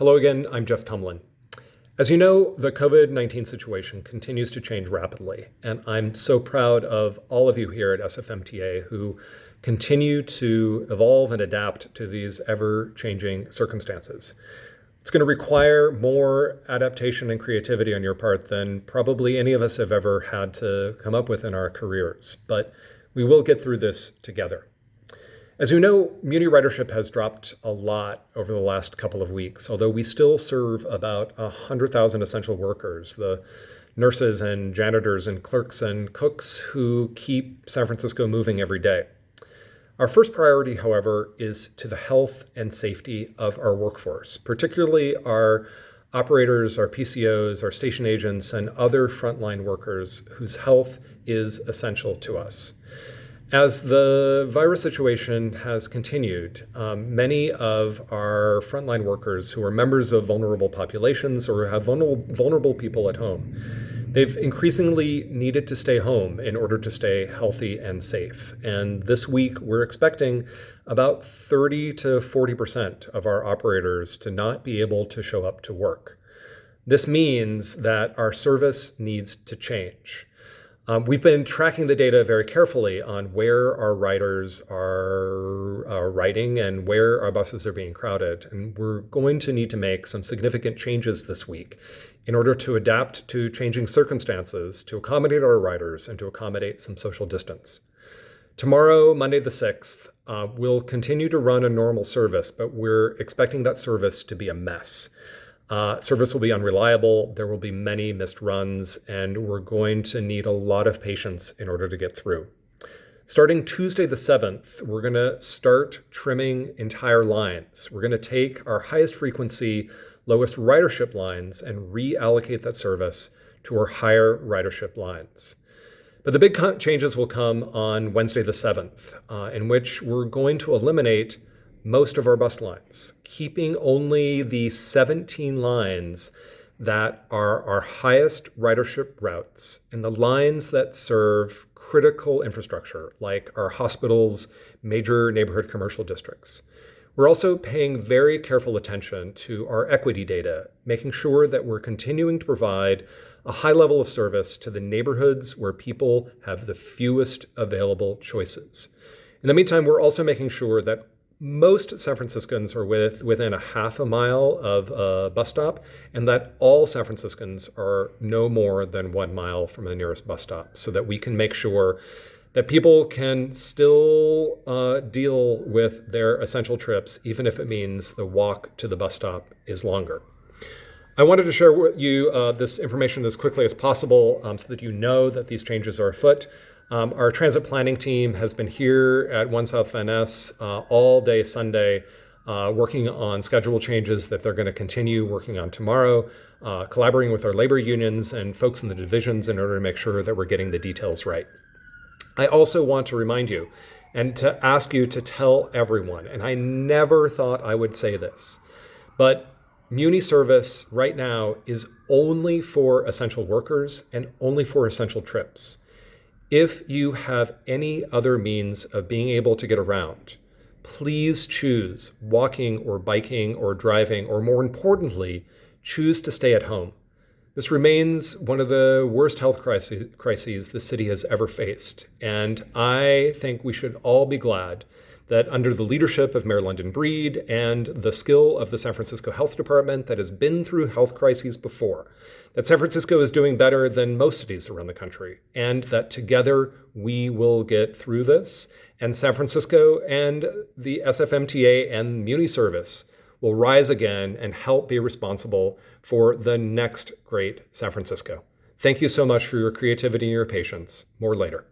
Hello again, I'm Jeff Tumlin. As you know, the COVID-19 situation continues to change rapidly, and I'm so proud of all of you here at SFMTA who continue to evolve and adapt to these ever-changing circumstances. It's going to require more adaptation and creativity on your part than probably any of us have ever had to come up with in our careers, but we will get through this together. As you know, Muni ridership has dropped a lot over the last couple of weeks, although we still serve about 100,000 essential workers, the nurses and janitors and clerks and cooks who keep San Francisco moving every day. Our first priority, however, is to the health and safety of our workforce, particularly our operators, our PCOs, our station agents, and other frontline workers whose health is essential to us. As the virus situation has continued, many of our frontline workers who are members of vulnerable populations or have vulnerable people at home, they've increasingly needed to stay home in order to stay healthy and safe. And this week, we're expecting about 30 to 40% of our operators to not be able to show up to work. This means that our service needs to change. We've been tracking the data very carefully on where our riders are riding and where our buses are being crowded. And we're going to need to make some significant changes this week in order to adapt to changing circumstances, to accommodate our riders, and to accommodate some social distance. Tomorrow, Monday the 6th, we'll continue to run a normal service, but we're expecting that service to be a mess. Service will be unreliable, there will be many missed runs, and we're going to need a lot of patience in order to get through. Starting Tuesday the 7th, we're going to start trimming entire lines. We're going to take our highest frequency, lowest ridership lines and reallocate that service to our higher ridership lines. But the big changes will come on Wednesday the 7th, in which we're going to eliminate most of our bus lines, keeping only the 17 lines that are our highest ridership routes and the lines that serve critical infrastructure like our hospitals, major neighborhood commercial districts. We're also paying very careful attention to our equity data, making sure that we're continuing to provide a high level of service to the neighborhoods where people have the fewest available choices. In the meantime, we're also making sure that most San Franciscans are within a half a mile of a bus stop, and that all San Franciscans are no more than 1 mile from the nearest bus stop, so that we can make sure that people can still deal with their essential trips, even if it means the walk to the bus stop is longer. I wanted to share with you this information as quickly as possible so that you know that these changes are afoot. Our transit planning team has been here at 1 South Van Ness all day Sunday, working on schedule changes that they're going to continue working on tomorrow, collaborating with our labor unions and folks in the divisions in order to make sure that we're getting the details right. I also want to remind you and to ask you to tell everyone, and I never thought I would say this, but Muni service right now is only for essential workers and only for essential trips. If you have any other means of being able to get around, please choose walking or biking or driving, or more importantly, choose to stay at home. This remains one of the worst health crises the city has ever faced. And I think we should all be glad that under the leadership of Mayor London Breed and the skill of the San Francisco Health Department that has been through health crises before, that San Francisco is doing better than most cities around the country, and that together we will get through this, and San Francisco and the SFMTA and Muni service will rise again and help be responsible for the next great San Francisco. Thank you so much for your creativity and your patience. More later.